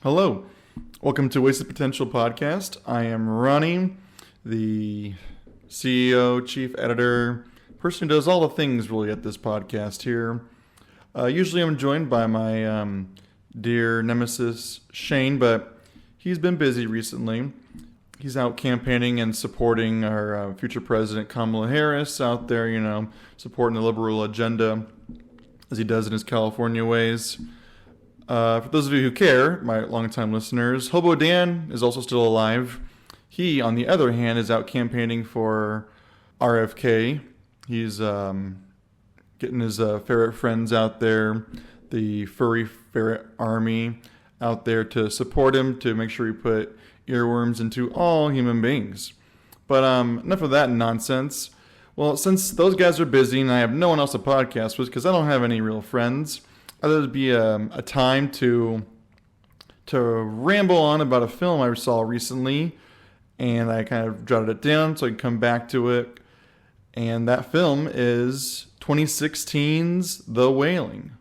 Hello, welcome to Wasted Potential Podcast. I am Ronnie, the CEO, chief editor, person who does all the things really at this podcast here. Usually I'm joined by my dear nemesis, Shane, but he's been busy recently. He's out campaigning and supporting our future president, Kamala Harris, out there, supporting the liberal agenda as he does in his California ways. For those of you who care, my longtime listeners, Hobo Dan is also still alive. He, on the other hand, is out campaigning for RFK. He's getting his ferret friends out there, the furry ferret army out there to support him, to make sure he put earworms into all human beings. But enough of that nonsense. Well, since those guys are busy and I have no one else to podcast with because I don't have any real friends, I thought it'd be a time to ramble on about a film I saw recently, and I kind of jotted it down so I can come back to it. And that film is 2016's The Wailing.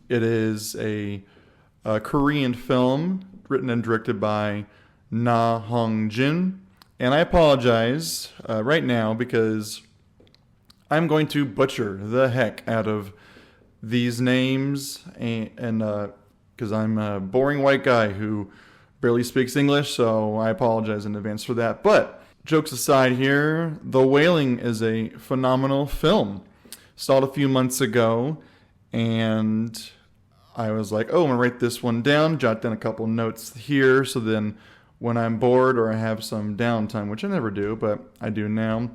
It is a Korean film written and directed by Na Hong-jin. And I apologize right now because I'm going to butcher the heck out of these names, and because I'm a boring white guy who barely speaks English, so I apologize in advance for that. But jokes aside here, The Wailing is a phenomenal film. Saw it a few months ago, and I was like, I'm going to write this one down, jot down a couple notes here, so then when I'm bored or I have some downtime, which I never do, but I do now,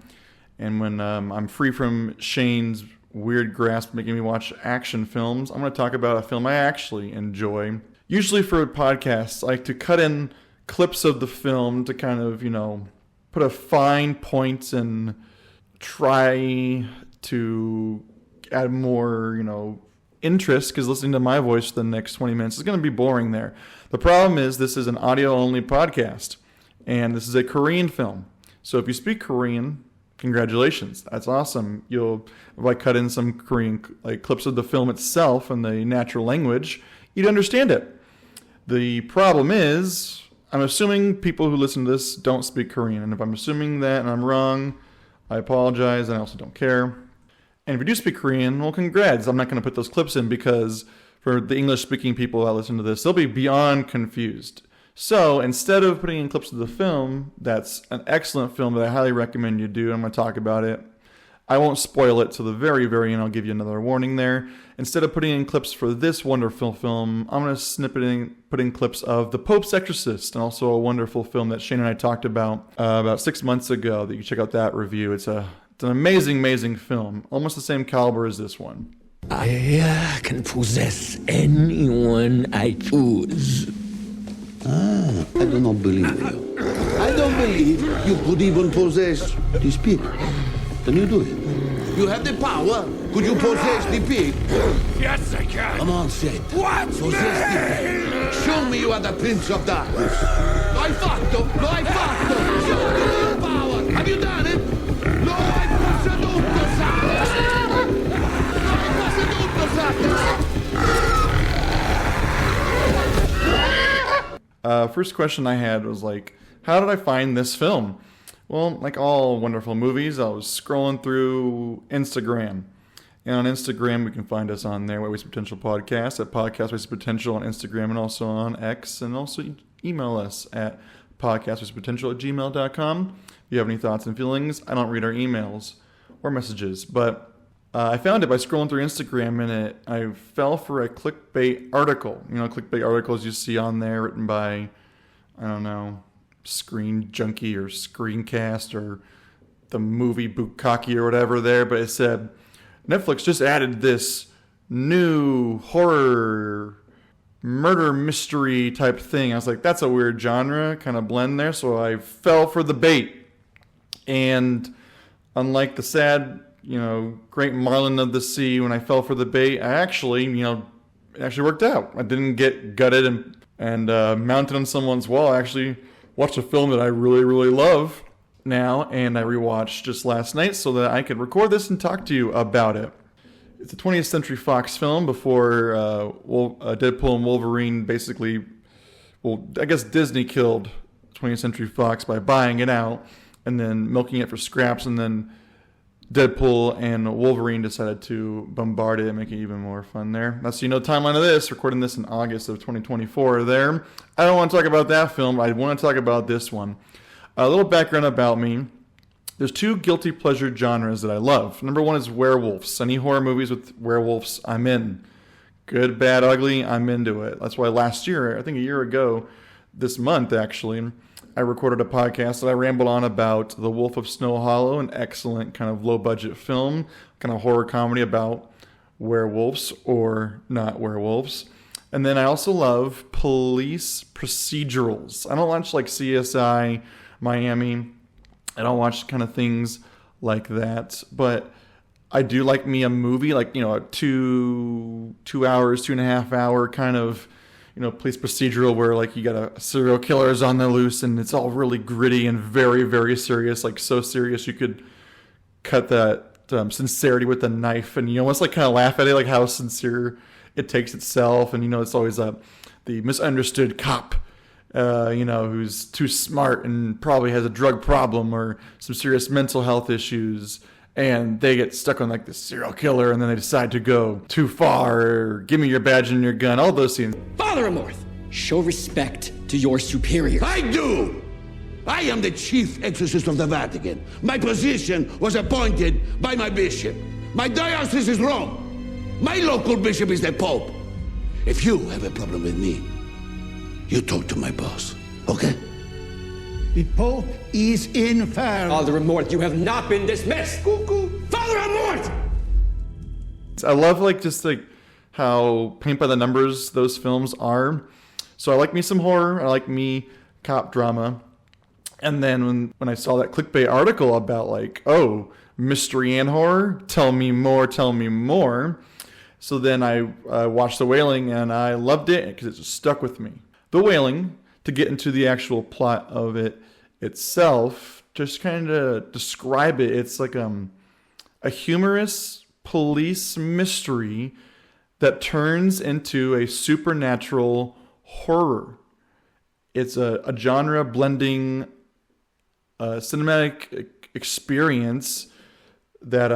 and when I'm free from Shane's weird grasp making me watch action films, I'm going to talk about a film I actually enjoy. Usually for podcasts, I like to cut in clips of the film to kind of, put a fine point and try to add more, interest, because listening to my voice for the next 20 minutes is going to be boring there. The problem is this is an audio-only podcast, and this is a Korean film. So if you speak Korean, congratulations. That's awesome. If I cut in some Korean clips of the film itself in the natural language, you'd understand it. The problem is, I'm assuming people who listen to this don't speak Korean. And if I'm assuming that and I'm wrong, I apologize, and I also don't care. And if you do speak Korean, well, congrats. I'm not going to put those clips in because for the English-speaking people that listen to this, they'll be beyond confused. So instead of putting in clips of the film, that's an excellent film that I highly recommend you do. I'm going to talk about it. I won't spoil it to the very, very end. I'll give you another warning there. Instead of putting in clips for this wonderful film, I'm going to put in clips of The Pope's Exorcist, and also a wonderful film that Shane and I talked about 6 months ago. That you can check out that review. It's an amazing, amazing film, almost the same caliber as this one. I can possess anyone I choose. I do not believe you. I don't believe you could even possess this pig. Can you do it? You have the power. Could you possess the pig? Yes, I can. Come on, say it. What? Possess the pig. Show me you are the Prince of Darkness. Lo hai fatto? Lo hai fatto? Show me your power. Have you done it? Lo hai posseduto, Satan. Lo hai posseduto, Satan. First question I had was how did I find this film? Well, like all wonderful movies, I was scrolling through Instagram. And on Instagram, we can find us on there, Wasted Potential Podcast, at Podcast Wasted Potential on Instagram, and also on X. And also email us at podcastwastedpotential@gmail.com. If you have any thoughts and feelings, I don't read our emails or messages. But I found it by scrolling through Instagram, and I fell for a clickbait article. Clickbait articles you see on there written by, Screen Junkie or Screencast or the movie Bukkake or whatever there. But it said, Netflix just added this new horror murder mystery type thing. I was like, that's a weird genre kind of blend there. So I fell for the bait. And unlike the sad, great marlin of the sea, when I fell for the bait, I actually, it actually worked out. I didn't get gutted and mounted on someone's wall. I actually watched a film that I really, really love now, and I rewatched just last night so that I could record this and talk to you about it. It's a 20th Century Fox film before Deadpool and Wolverine basically well, I guess Disney killed 20th Century Fox by buying it out and then milking it for scraps, and then Deadpool and Wolverine decided to bombard it and make it even more fun there. Now, so you know the timeline of this, recording this in August of 2024 there. I don't want to talk about that film. I want to talk about this one. A little background about me. There's two guilty pleasure genres that I love. Number one is werewolves. Any horror movies with werewolves, I'm in. Good, bad, ugly, I'm into it. That's why last year, I think a year ago, this month actually, I recorded a podcast that I rambled on about The Wolf of Snow Hollow, an excellent kind of low-budget film, kind of horror comedy about werewolves or not werewolves. And then I also love police procedurals. I don't watch like CSI, Miami. I don't watch kind of things like that. But I do like me a movie, like, you know, a 2 hours, 2.5 hour kind of, you know, police procedural where like you got a serial killer is on the loose and it's all really gritty and very, very serious, like so serious you could cut that sincerity with a knife, and you almost like kind of laugh at it, like how sincere it takes itself. And, you know, it's always the misunderstood cop, you know, who's too smart and probably has a drug problem or some serious mental health issues. And they get stuck on like this serial killer, and then they decide to go too far, or give me your badge and your gun, all those scenes. Father Amorth, show respect to your superiors. I do! I am the chief exorcist of the Vatican. My position was appointed by my bishop. My diocese is Rome. My local bishop is the Pope. If you have a problem with me, you talk to my boss, okay? The Pope is infirm. Father Amorth, you have not been dismissed. Cuckoo. Father Amorth! I love like just like how paint by the numbers those films are. So I like me some horror. I like me cop drama. And then when I saw that clickbait article about like, oh, mystery and horror, tell me more, tell me more. So then I watched The Wailing, and I loved it because it just stuck with me. The Wailing, to get into the actual plot of it itself, just kind of describe it. It's like a humorous police mystery that turns into a supernatural horror. It's a genre blending cinematic experience that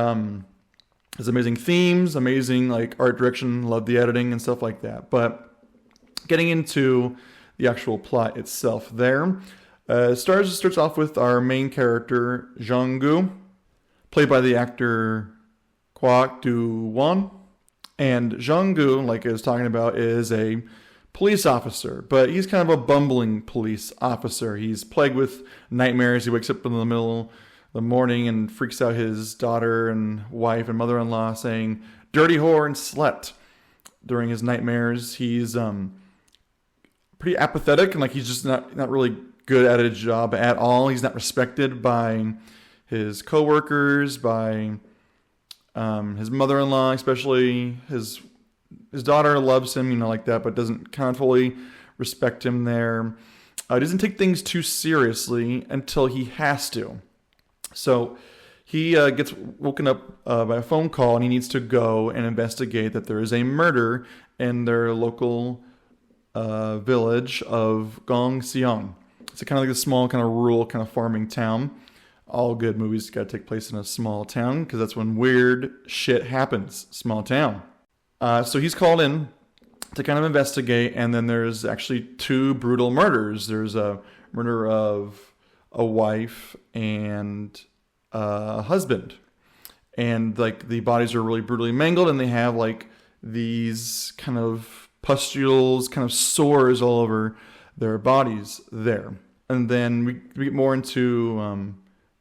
has amazing themes, amazing like art direction, love the editing and stuff like that. But getting into the actual plot itself there. Starts off with our main character, Jong-gu, played by the actor Kwak Do-won. And Jong-gu, like I was talking about, is a police officer, but he's kind of a bumbling police officer. He's plagued with nightmares. He wakes up in the middle of the morning and freaks out his daughter and wife and mother-in-law, saying, "Dirty whore and slut." During his nightmares, he's pretty apathetic, and like he's just not really good at his job at all. He's not respected by his coworkers, by his mother-in-law, especially his daughter loves him, you know, like that, but doesn't kind of fully respect him there. He doesn't take things too seriously until he has to. So he gets woken up by a phone call, and he needs to go and investigate that there is a murder in their local village of Gongseong. It's kind of like a small, kind of rural, kind of farming town. All good movies got to take place in a small town because that's when weird shit happens. Small town. So he's called in to kind of investigate, and then there's actually two brutal murders. There's a murder of a wife and a husband. And like the bodies are really brutally mangled, and they have like these kind of pustules, kind of sores all over their bodies there. And then we get more into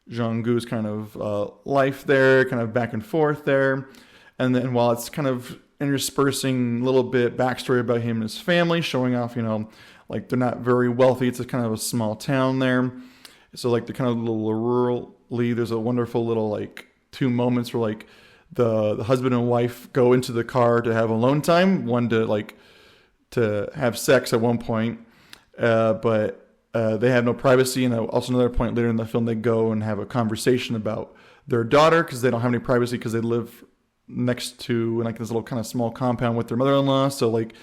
Jong-gu's kind of life there, kind of back and forth there. And then while it's kind of interspersing a little bit backstory about him and his family, showing off, you know, like they're not very wealthy. It's a kind of a small town there. So like the kind of little rurally, there's a wonderful little like two moments where like the husband and wife go into the car to have alone time. One to have sex at one point, but they have no privacy. And also another point later in the film, they go and have a conversation about their daughter because they don't have any privacy because they live next to like this little kind of small compound with their mother-in-law. So like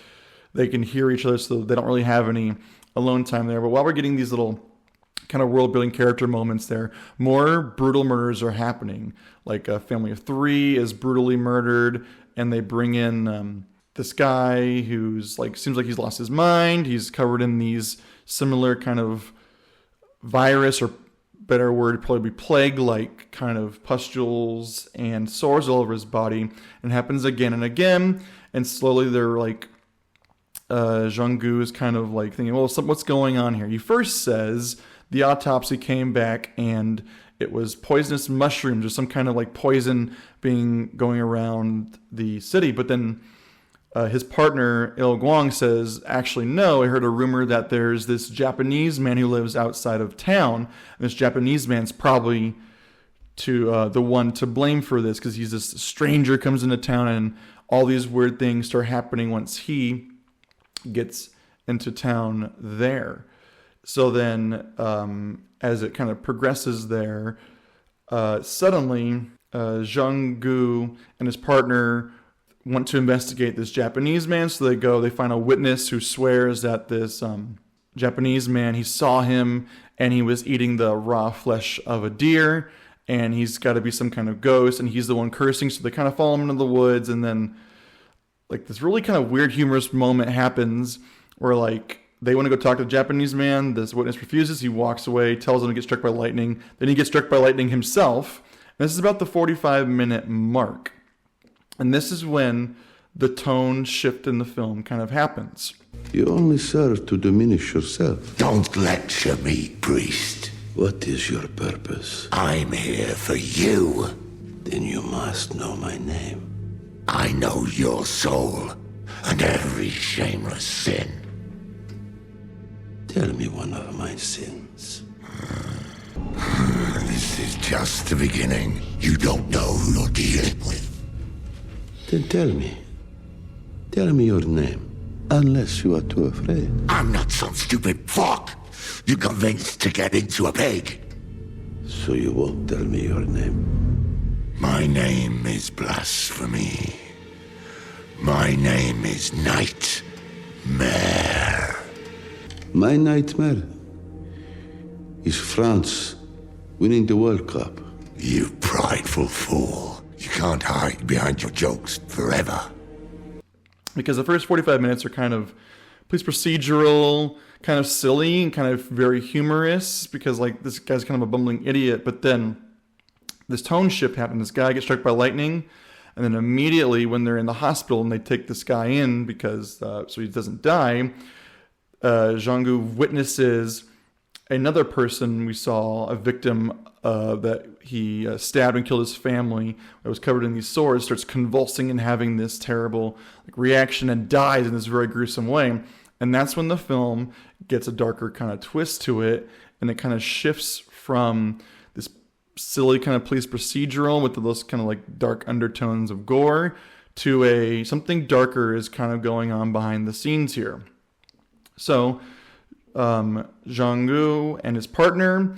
they can hear each other, so they don't really have any alone time there. But while we're getting these little kind of world-building character moments there, more brutal murders are happening. Like a family of 3 is brutally murdered, and they bring in this guy who's like, seems like he's lost his mind. He's covered in these similar kind of virus, or better word probably be plague-like kind of pustules and sores all over his body. And it happens again and again, and slowly they're like, Jung-gu is kind of like thinking, well, what's going on here? He first says the autopsy came back and it was poisonous mushrooms or some kind of like poison going around the city. But then his partner, Il Guang, says, actually, no, I heard a rumor that there's this Japanese man who lives outside of town. And this Japanese man's probably the one to blame for this, because he's this stranger comes into town, and all these weird things start happening once he gets into town there. So then as it kind of progresses there, suddenly Jung-gu and his partner want to investigate this Japanese man. So they find a witness who swears that this Japanese man, he saw him and he was eating the raw flesh of a deer, and he's got to be some kind of ghost, and he's the one cursing. So they kind of follow him into the woods, and then like this really kind of weird humorous moment happens where like they want to go talk to the Japanese man. This witness refuses. He walks away, tells them to get struck by lightning. Then he gets struck by lightning himself. And this is about the 45-minute mark. And this is when the tone shift in the film kind of happens. You only serve to diminish yourself. Don't lecture me, priest. What is your purpose? I'm here for you. Then you must know my name. I know your soul and every shameless sin. Tell me one of my sins. This is just the beginning. You don't know who you're dealing with. Then tell me. Tell me your name. Unless you are too afraid. I'm not some stupid fuck you convinced to get into a pig. So you won't tell me your name. My name is blasphemy. My name is Nightmare. My nightmare is France winning the World Cup. You prideful fool. You can't hide behind your jokes forever. Because the first 45 minutes are kind of police procedural, kind of silly, and kind of very humorous, because like this guy's kind of a bumbling idiot. But then this tone shift happens. This guy gets struck by lightning, and then immediately when they're in the hospital and they take this guy in because so he doesn't die, Jung-gu witnesses another person we saw, a victim that he stabbed and killed his family, that was covered in these sores, starts convulsing and having this terrible reaction and dies in this very gruesome way. And that's when the film gets a darker kind of twist to it, and it kind of shifts from this silly kind of police procedural with those kind of like dark undertones of gore to something darker is kind of going on behind the scenes here. So Jung-gu and his partner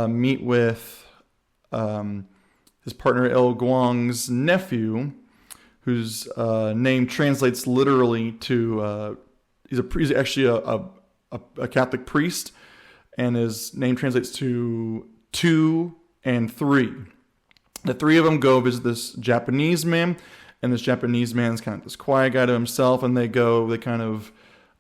meet with his partner Il Guang's nephew, whose name translates literally to he's actually a Catholic priest, and his name translates to 2 and 3. The 3 of them go visit this Japanese man, and this Japanese man's kind of this quiet guy to himself, and they kind of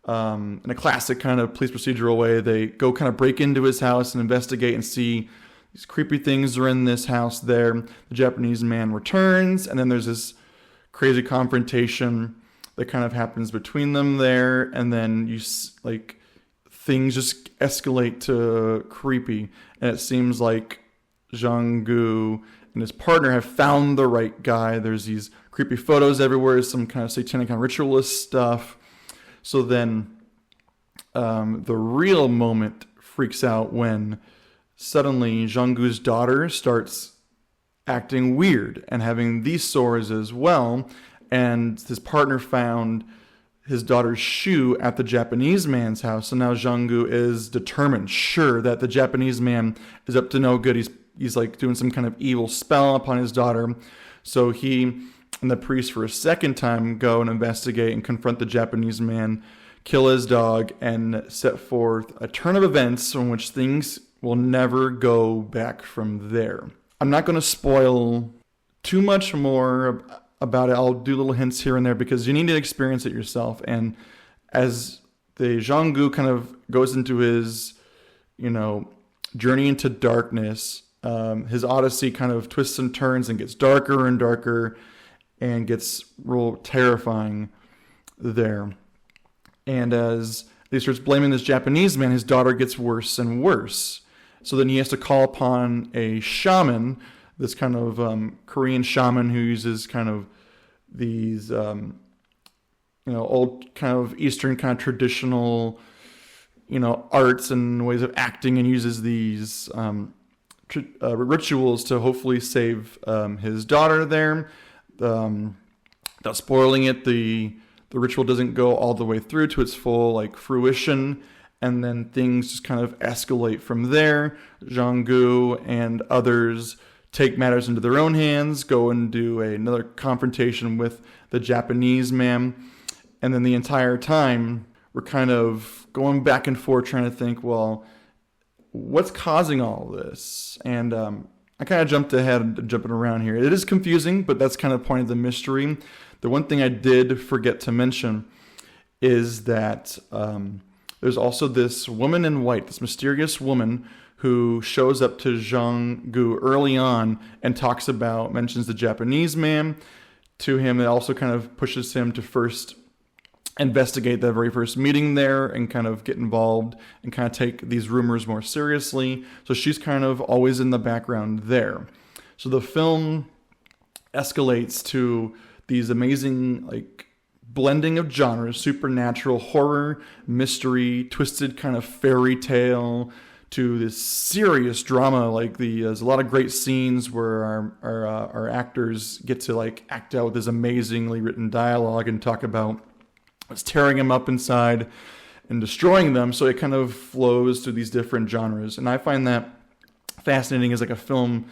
in a classic kind of police procedural way, they go kind of break into his house and investigate and see these creepy things are in this house there. The Japanese man returns, and then there's this crazy confrontation that kind of happens between them there, and then things just escalate to creepy, and it seems like Jung-gu and his partner have found the right guy. There's these creepy photos everywhere, some kind of satanic kind of ritualist stuff. So then the real moment freaks out when suddenly Jung-gu's daughter starts acting weird and having these sores as well. And his partner found his daughter's shoe at the Japanese man's house. So now Jung-gu is determined, sure, that the Japanese man is up to no good. He's like doing some kind of evil spell upon his daughter. So he and the priest for a second time go and investigate and confront the Japanese man. kill his dog, and set forth a turn of events in which things will never go back from there. I'm not going to spoil too much more about it. I'll do little hints here and there because you need to experience it yourself. And as the Jean-Gu kind of goes into his, journey into darkness, his odyssey kind of twists and turns and gets darker and darker and gets real terrifying there. And as he starts blaming this Japanese man, his daughter gets worse and worse. So then he has to call upon a shaman, this kind of Korean shaman who uses kind of these, old kind of Eastern kind of traditional, arts and ways of acting, and uses these rituals to hopefully save his daughter there. Without spoiling it, the ritual doesn't go all the way through to its full fruition, and then things just kind of escalate from there. Jean-Gu and others take matters into their own hands, go and do another confrontation with the Japanese man, and then the entire time we're kind of going back and forth trying to think, well, what's causing all this? And I kind of jumping around here. It is confusing, but that's kind of the point of the mystery. The one thing I did forget to mention is that there's also this woman in white, this mysterious woman who shows up to Jean-Gu early on and mentions the Japanese man to him. It also kind of pushes him to first investigate the very first meeting there and kind of get involved and kind of take these rumors more seriously. So she's kind of always in the background there. So the film escalates to these amazing blending of genres: supernatural, horror, mystery, twisted kind of fairy tale, to this serious drama. There's a lot of great scenes where our actors get to act out this amazingly written dialogue and talk about what's tearing them up inside and destroying them. So it kind of flows through these different genres, and I find that fascinating as a film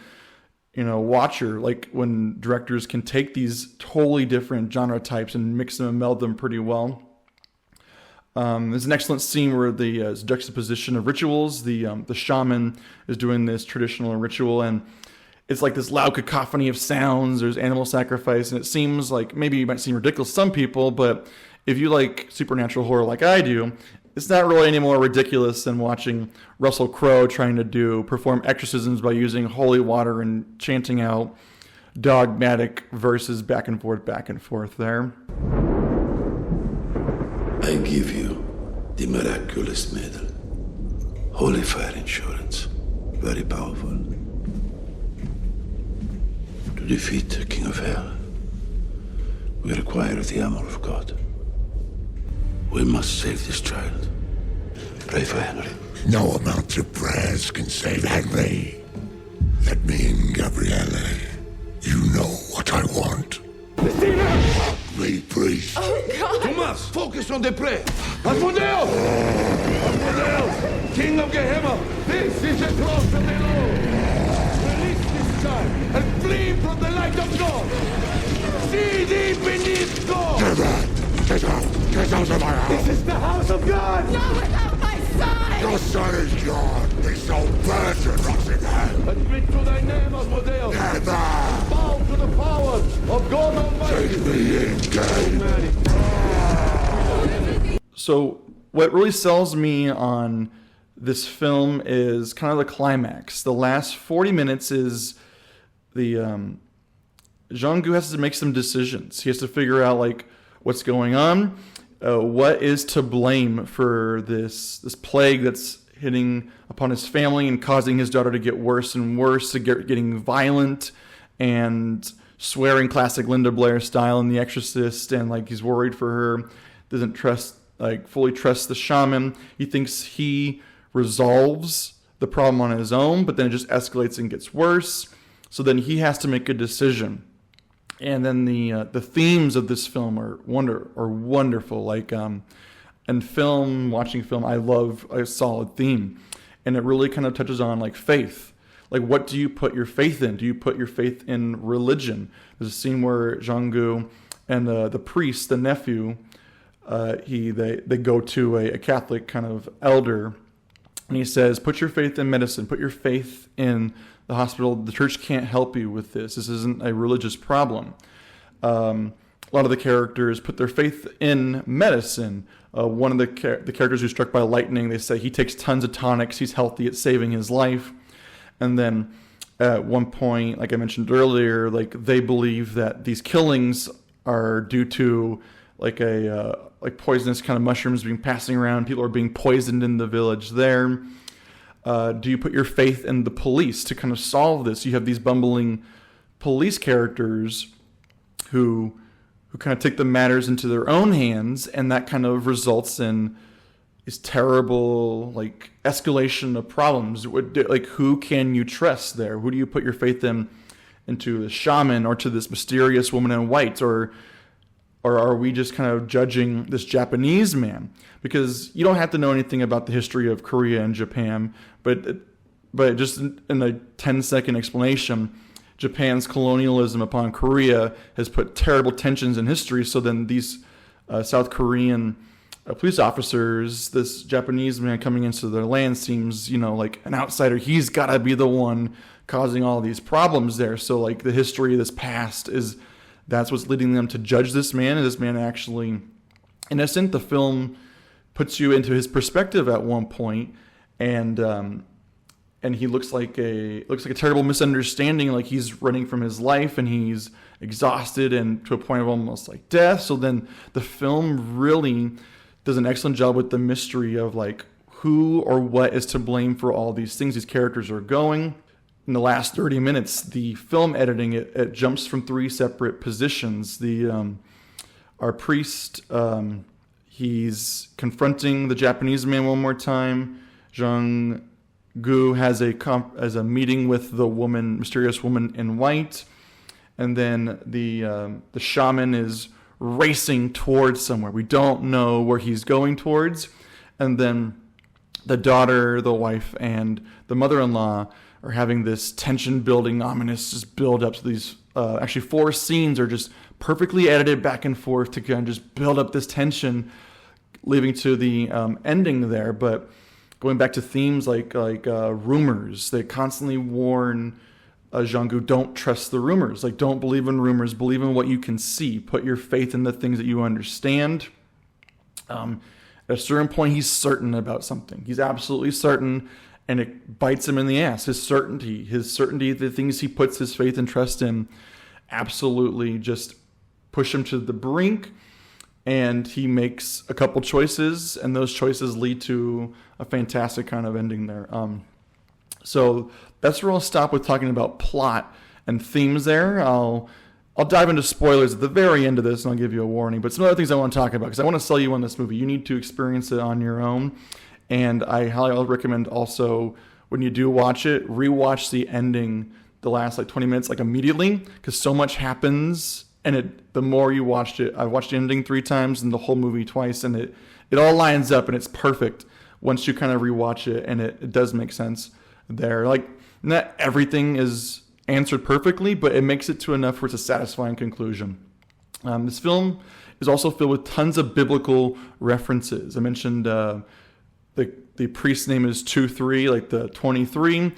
watcher, when directors can take these totally different genre types and mix them and meld them pretty well. There's an excellent scene where the juxtaposition of rituals. The shaman is doing this traditional ritual, and it's this loud cacophony of sounds. There's animal sacrifice, and it seems maybe it might seem ridiculous to some people, but if you like supernatural horror like I do, it's not really any more ridiculous than watching Russell Crowe trying to perform exorcisms by using holy water and chanting out dogmatic verses back and forth there. I give you the miraculous medal. Holy fire insurance. Very powerful. To defeat the King of Hell, we require the armor of God. We must save this child. Pray for Henry. No amount of prayers can save Henry. Let me in, Gabriele. You know what I want. Me, please. Oh, God. Thomas, focus on the prayer. Asmodeus! Asmodeus, King of Gehenna, this is the cross of the Lord. Release this child and flee from the light of God. See thee beneath God. Get out! Get out! Get out of my house! This is the house of God. Not without my son! Your son is gone. His soul burns and rots in hell. Admit to thy name, Asmodeus. Never! Bow to the power of God Almighty. Take me in, Gabe. So what really sells me on this film is kind of the climax. The last 40 minutes is the Jean-Gu has to make some decisions. He has to figure out what's going on, what is to blame for this plague that's hitting upon his family and causing his daughter to get worse and worse, getting violent and swearing classic Linda Blair style in The Exorcist, and he's worried for her, doesn't fully trust the shaman. He thinks he resolves the problem on his own, but then it just escalates and gets worse. So then he has to make a decision. And then the themes of this film are wonderful. Watching film, I love a solid theme, and it really kind of touches on faith. What do you put your faith in? Do you put your faith in religion? There's a scene where Jean-Gu and the priest, the nephew, they go to a Catholic kind of elder, and he says, put your faith in medicine, put your faith in the hospital. The church can't help you with this. This isn't a religious problem. A lot of the characters put their faith in medicine. One of the characters who's struck by lightning, they say he takes tons of tonics, he's healthy, it's saving his life. And then at one point, like I mentioned earlier, like they believe that these killings are due to like poisonous kind of mushrooms being passing around. People are being poisoned in the village there. Do you put your faith in the police to kind of solve this? You have these bumbling police characters who kind of take the matters into their own hands, and that kind of results in this terrible like escalation of problems. Like, who can you trust there? Who do you put your faith into the shaman or to this mysterious woman in white, or are we just kind of judging this Japanese man? Because you don't have to know anything about the history of Korea and Japan, but just in a 10-second explanation, Japan's colonialism upon Korea has put terrible tensions in history. So then these South Korean police officers, this Japanese man coming into their land seems, like an outsider. He's got to be the one causing all these problems there. So like the history of this past that's what's leading them to judge this man. And this man actually innocent. The film puts you into his perspective at one point, and he looks like a terrible misunderstanding, like he's running from his life and he's exhausted and to a point of almost like death. So then the film really does an excellent job with the mystery of like who or what is to blame for all these things these characters are going. In the last 30 minutes, the film editing, it jumps from 3 separate positions. Our priest, he's confronting the Japanese man one more time. Jung Gu has a meeting with the mysterious woman in white, and then the shaman is racing towards somewhere. We don't know where he's going towards, and then the daughter, the wife, and the mother-in-law are having this tension-building, ominous just build-up. So these actually 4 scenes are just perfectly edited back and forth to kind of just build up this tension, leading to the ending there. But going back to themes like rumors, they constantly warn Zhang-gu, don't trust the rumors. Like, don't believe in rumors. Believe in what you can see. Put your faith in the things that you understand. At a certain point, he's certain about something. He's absolutely certain, and it bites him in the ass. His certainty, the things he puts his faith and trust in, absolutely just push him to the brink. And he makes a couple choices, and those choices lead to a fantastic kind of ending there. So that's where I'll stop with talking about plot and themes there. I'll dive into spoilers at the very end of this, and I'll give you a warning. But some other things I want to talk about, because I want to sell you on this movie. You need to experience it on your own. And I highly recommend also, when you do watch it, rewatch the ending, the last 20 minutes, immediately, because so much happens. And the more you watched it, I watched the ending 3 times and the whole movie twice, and it all lines up and it's perfect once you kind of rewatch it, and it does make sense there. Not everything is answered perfectly, but it makes it to enough where it's a satisfying conclusion. This film is also filled with tons of biblical references. I mentioned the priest's name is 2-3, the 23.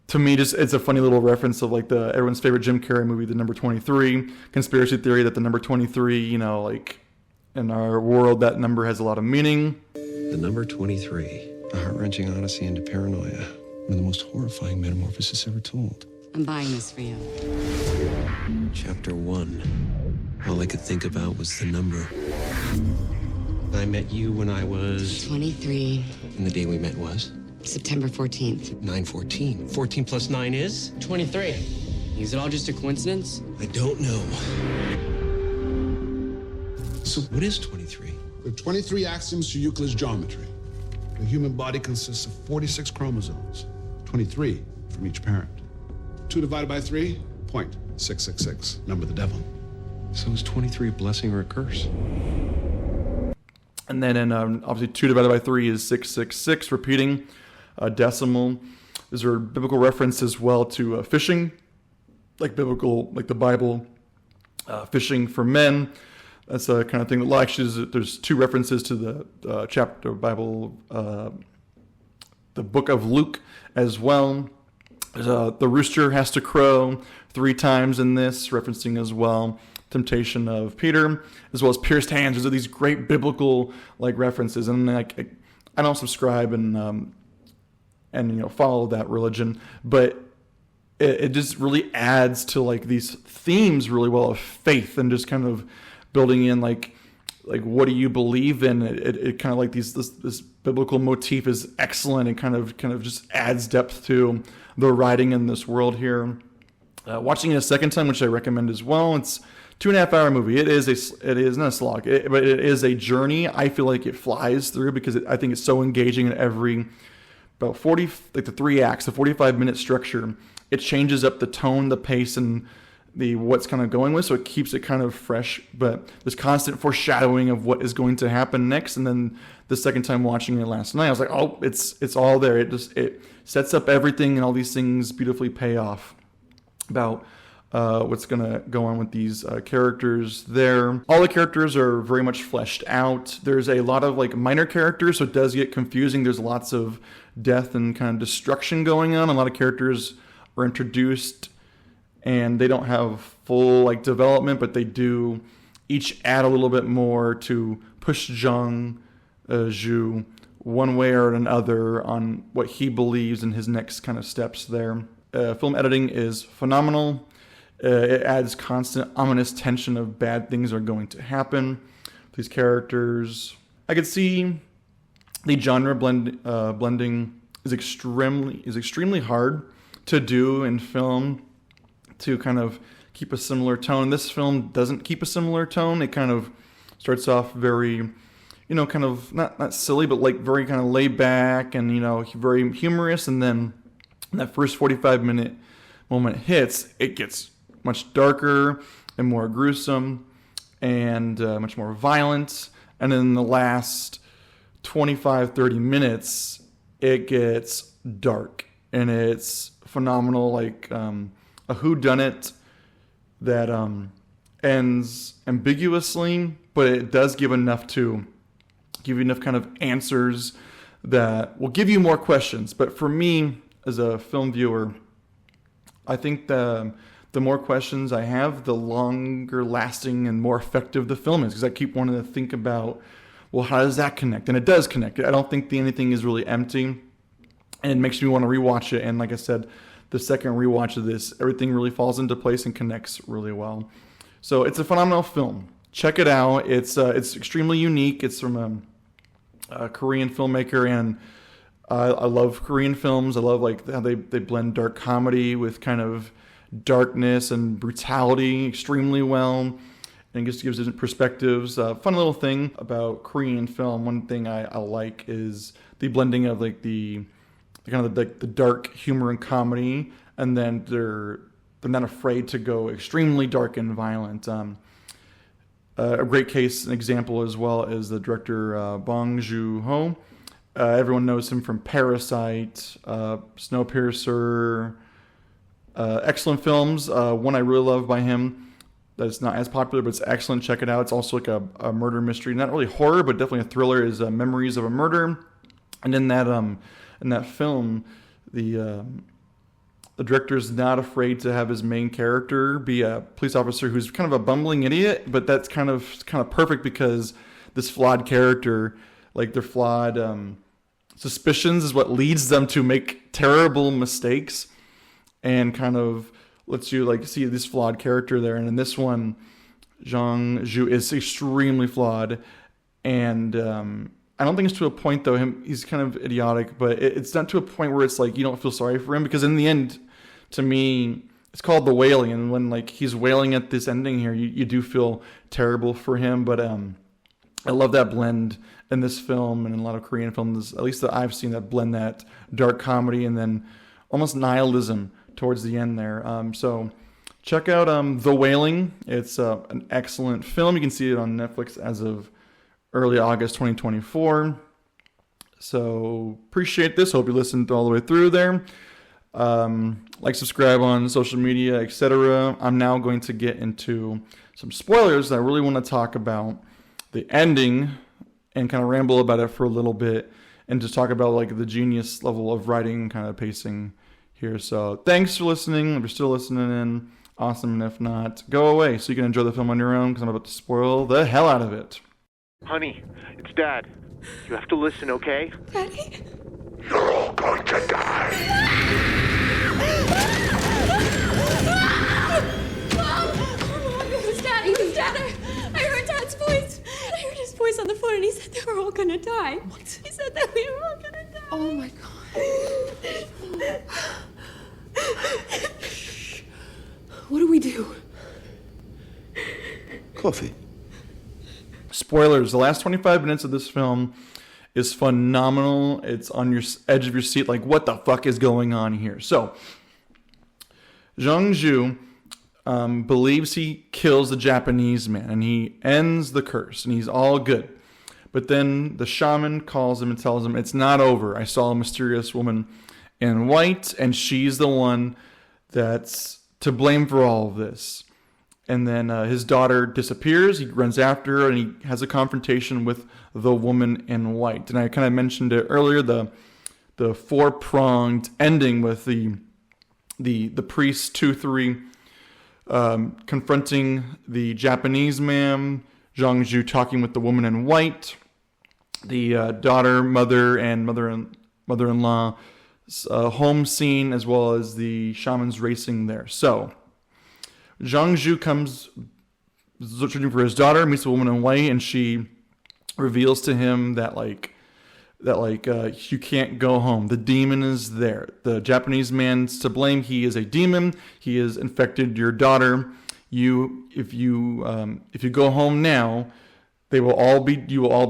To me, it's a funny little reference of everyone's favorite Jim Carrey movie, The Number 23. Conspiracy theory that the number 23, in our world, that number has a lot of meaning. The number 23, a heart-wrenching odyssey into paranoia, one of the most horrifying metamorphoses ever told. I'm buying this for you. Chapter 1. All I could think about was the number. I met you when I was 23. And the day we met was? September 14th. 9/14. 14 plus 9 is? 23. Is it all just a coincidence? I don't know. So what is 23? There are 23 axioms to Euclid's geometry. The human body consists of 46 chromosomes, 23 from each parent. 2 divided by 3, 0.666. Number of the devil. So is 23 a blessing or a curse? And then obviously 2 divided by 3 is 666, repeating a decimal. These are biblical reference as well to fishing, like the Bible, fishing for men. That's the kind of thing. Well, actually, there's two references to the chapter Bible, the book of Luke as well. The rooster has to crow 3 times in this, referencing as well temptation of Peter, as well as pierced hands. Those are these great biblical references, and like I don't subscribe and follow that religion, but it just really adds to these themes really well of faith and just kind of building in like what do you believe in. It kind of this biblical motif is excellent and kind of just adds depth to the writing in this world here. Watching it a second time, which I recommend as well. It's 2.5 hour movie. It is not a slog, but it is a journey. I feel like it flies through because I think it's so engaging in every about 40, the 3 acts, the 45-minute structure. It changes up the tone, the pace, and the what's kind of going with, so it keeps it kind of fresh. But there's constant foreshadowing of what is going to happen next. And then the second time watching it last night, I was like, oh, it's all there. It sets up everything, and all these things beautifully pay off about what's going to go on with these characters there. All the characters are very much fleshed out. There's a lot of minor characters, so it does get confusing. There's lots of death and kind of destruction going on. A lot of characters are introduced and they don't have full development, but they do each add a little bit more to push Zhang Zhu one way or another on what he believes in his next kind of steps there. Film editing is phenomenal. It adds constant ominous tension of bad things are going to happen. These characters, I could see the genre blending is extremely hard to do in film, to kind of keep a similar tone. This film doesn't keep a similar tone. It kind of starts off very, kind of not silly, but very kind of laid back and, very humorous. And then when that first 45-minute moment hits, it gets much darker and more gruesome and much more violent. And in the last 25-30 minutes, it gets dark and it's phenomenal, a whodunit that ends ambiguously, but it does give enough kind of answers that will give you more questions. But for me, as a film viewer, I think the more questions I have, the longer lasting and more effective the film is, because I keep wanting to think about, well, how does that connect? And it does connect. I don't think anything is really empty, and it makes me want to rewatch it. And like I said, the second rewatch of this, everything really falls into place and connects really well. So it's a phenomenal film. Check it out. It's extremely unique. It's from a Korean filmmaker, and I love Korean films. I love how they blend dark comedy with kind of darkness and brutality extremely well, and just gives different perspectives. Fun little thing about Korean film. One thing I like is the blending of the kind of the dark humor and comedy, and then they're not afraid to go extremely dark and violent. A great case, an example as well, is the director Bong Joon-ho. Everyone knows him from Parasite, Snowpiercer, excellent films. One I really love by him that's not as popular, but it's excellent. Check it out. It's also a murder mystery, not really horror, but definitely a thriller. Is Memories of a Murder, and in that film, the director is not afraid to have his main character be a police officer who's kind of a bumbling idiot, but that's kind of perfect because this flawed character, their flawed suspicions, is what leads them to make terrible mistakes, and kind of lets you see this flawed character there. And in this one, Zhang Zhu is extremely flawed, and I don't think it's to a point though. He's kind of idiotic, but it's not to a point where it's you don't feel sorry for him, because in the end, to me, it's called The Wailing, and when he's wailing at this ending here, you do feel terrible for him. But I love that blend in this film and in a lot of Korean films, at least that I've seen, that blend that dark comedy and then almost nihilism towards the end there. So check out The Wailing. It's an excellent film. You can see it on Netflix as of early August 2024. So appreciate this. Hope you listened all the way through there. Like, subscribe on social media, etc. I'm now going to get into some spoilers. I really want to talk about the ending and kind of ramble about it for a little bit and just talk about like the genius level of writing, kind of pacing here. So thanks for listening. If you're still listening in, awesome. And if not, go away so you can enjoy the film on your own, because I'm about to spoil the hell out of it. Honey, it's Dad. You have to listen, okay? Daddy? You're all going to die. Who's Daddy? Who's Dad? I heard Dad's voice. I heard his voice on the phone, and he said that we're all gonna die. What? He said that we were all gonna die. Oh my God. Shh. What do we do? Coffee. Spoilers. The last 25 minutes of this film is phenomenal. It's on your edge of your seat, like, what the fuck is going on here? So, Zhang Zhu believes he kills the Japanese man, and he ends the curse, and he's all good. But then the shaman calls him and tells him, it's not over. I saw a mysterious woman in white, and she's the one that's to blame for all of this. And then his daughter disappears. He runs after her, and he has a confrontation with the woman in white. And I kind of mentioned it earlier, the four-pronged ending with the priest 2-3 confronting the Japanese man, Zhang Zhu talking with the woman in white, the daughter, mother, and mother-in-law home scene, as well as the shamans racing there. So Zhang Zhu comes searching for his daughter, meets the woman in white, and she reveals to him that you can't go home. The demon is there. The Japanese man's to blame. He is a demon. He has infected your daughter. If you go home now, you will all be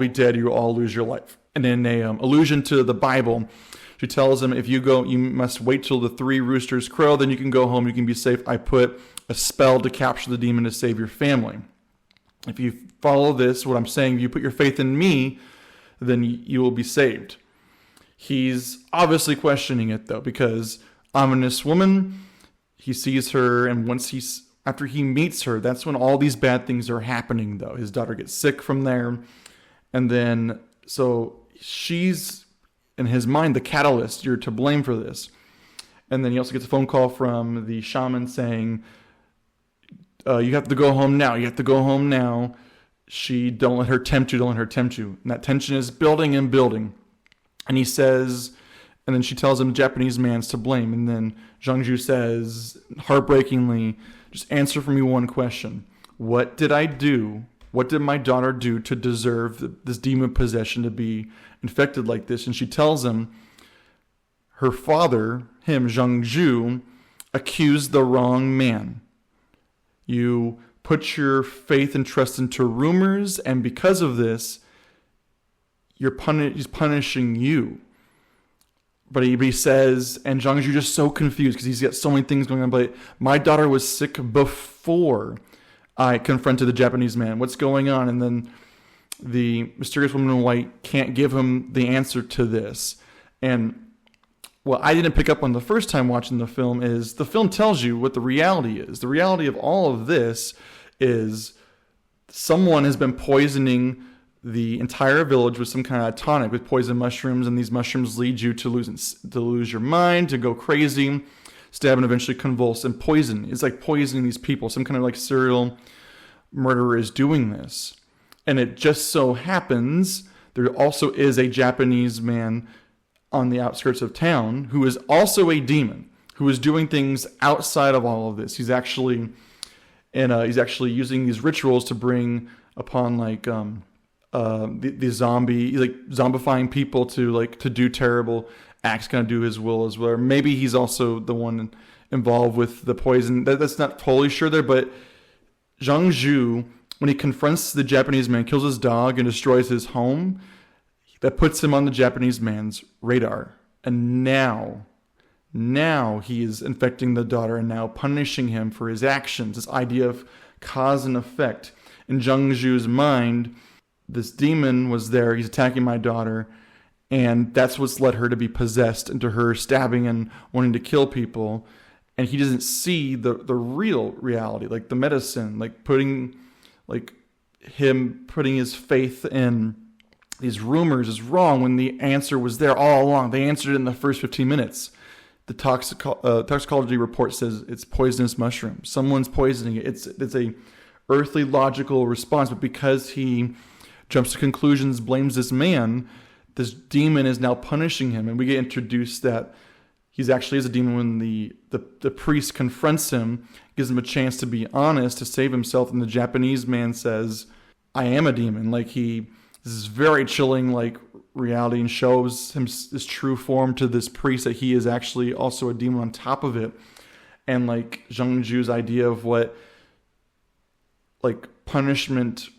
dead. You will all lose your life. And in a allusion to the Bible, she tells him, if you go, you must wait till the 3 roosters crow. Then you can go home. You can be safe. I put a spell to capture the demon to save your family. If you follow this, what I'm saying, if you put your faith in me, then you will be saved. He's obviously questioning it, though, because ominous woman, he sees her, and after he meets her, that's when all these bad things are happening, though. His daughter gets sick from there, and then, so she's, in his mind, the catalyst. You're to blame for this. And then he also gets a phone call from the shaman saying, you have to go home now. You have to go home now. Don't let her tempt you. Don't let her tempt you. And that tension is building and building. And he says, and then she tells him the Japanese man's to blame. And then Zhang Zhu says, heartbreakingly, just answer for me one question. What did I do? What did my daughter do to deserve this demon possession to be infected like this? And she tells him, her father, Zhang Zhu, accused the wrong man. You put your faith and trust into rumors, and because of this, he's punishing you. But he says, and Zhang Zhu just so confused because he's got so many things going on, but my daughter was sick before I confronted the Japanese man. What's going on? And then the mysterious woman in white can't give him the answer to this. And what I didn't pick up on the first time watching the film is the film tells you what the reality is. The reality of all of this is someone has been poisoning the entire village with some kind of tonic with poison mushrooms, and these mushrooms lead you to lose your mind, to go crazy, stab, and eventually convulse and poison. It's like poisoning these people. Some kind of like serial murderer is doing this. And it just so happens there also is a Japanese man on the outskirts of town who is also a demon, who is doing things outside of all of this. He's actually using these rituals to bring upon the zombie, zombifying people to do terrible acts, kind of do his will as well. Or maybe he's also the one involved with the poison. That's not totally sure there, but Zhang Zhu, when he confronts the Japanese man, kills his dog and destroys his home, that puts him on the Japanese man's radar. And now he is infecting the daughter and now punishing him for his actions. This idea of cause and effect. In Zhang Zhu's mind, this demon was there. He's attacking my daughter. And that's what's led her to be possessed, into her stabbing and wanting to kill people. And he doesn't see the real reality, like the medicine, like putting his faith in these rumors is wrong when the answer was there all along. They answered it in the first 15 minutes. The toxicology report says it's poisonous mushroom. Someone's poisoning it. It's a earthly logical response, but because he jumps to conclusions, blames this man, this demon is now punishing him. And we get introduced that he's actually is a demon when the priest confronts him, gives him a chance to be honest, to save himself. And the Japanese man says, I am a demon. Like this is very chilling, like reality, and shows him his true form to this priest, that he is actually also a demon on top of it. And like Zhang-Ju's idea of what like punishment,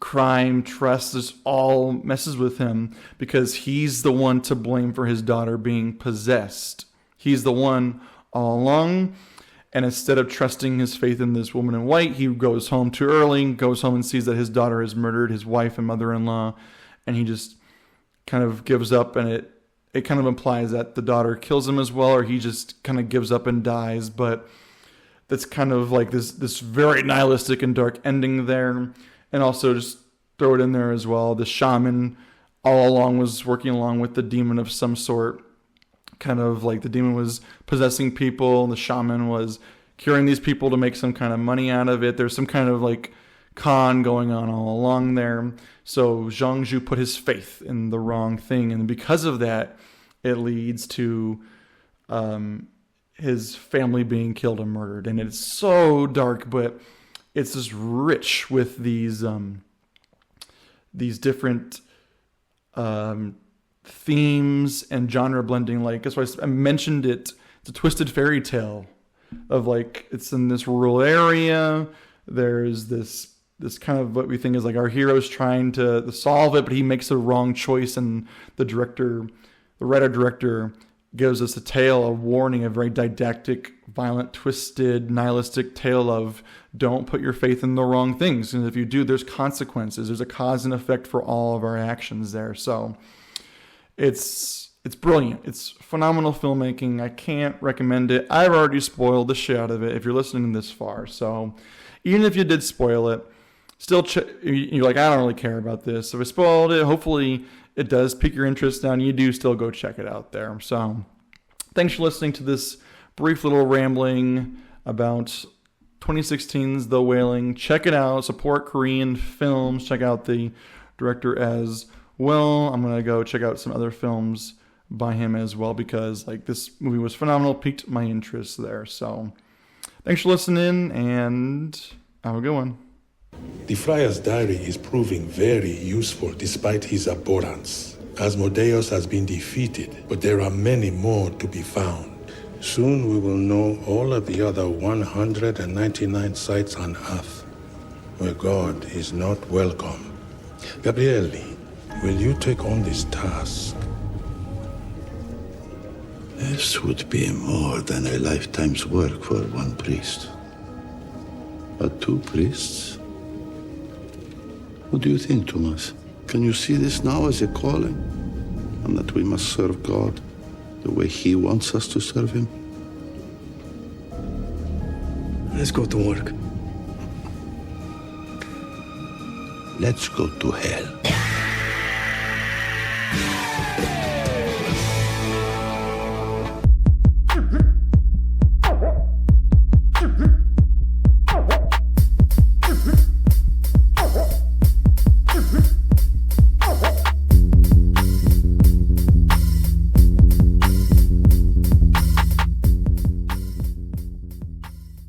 crime, trust, this all messes with him, because he's the one to blame for his daughter being possessed. He's the one all along. And instead of trusting his faith in this woman in white, he goes home too early, goes home and sees that his daughter has murdered his wife and mother-in-law. And he just kind of gives up, and it kind of implies that the daughter kills him as well, or he just kind of gives up and dies. But that's kind of like this very nihilistic and dark ending there. And also just throw it in there as well, the shaman all along was working along with the demon of some sort. Kind of like the demon was possessing people, and the shaman was curing these people to make some kind of money out of it. There's some kind of like con going on all along there. So Zhang-Ju put his faith in the wrong thing, and because of that, it leads to his family being killed and murdered. And it's so dark, but it's just rich with these different themes and genre blending. Like, that's why I mentioned it. It's a twisted fairy tale of like, it's in this rural area. There's this kind of what we think is like our hero's trying to solve it, but he makes the wrong choice. And the writer-director gives us a tale, a warning, a very didactic, violent, twisted, nihilistic tale of don't put your faith in the wrong things. And if you do, there's consequences. There's a cause and effect for all of our actions there. So it's brilliant. It's phenomenal filmmaking. I can't recommend it. I've already spoiled the shit out of it if you're listening this far. So even if you did spoil it, still you're like, I don't really care about this. So if I spoiled it, hopefully it does pique your interest now, and you do still go check it out there. So thanks for listening to this brief little rambling about 2016's The Wailing. Check it out. Support Korean films. Check out the director as well. I'm going to go check out some other films by him as well, because like this movie was phenomenal, piqued my interest there. So thanks for listening, and have a good one. The Friar's Diary is proving very useful despite his abhorrence. Asmodeus has been defeated, but there are many more to be found. Soon we will know all of the other 199 sites on Earth where God is not welcome. Gabriele, will you take on this task? This would be more than a lifetime's work for one priest. But 2 priests? What do you think, Thomas? Can you see this now as a calling? And that we must serve God the way He wants us to serve Him? Let's go to work. Let's go to hell.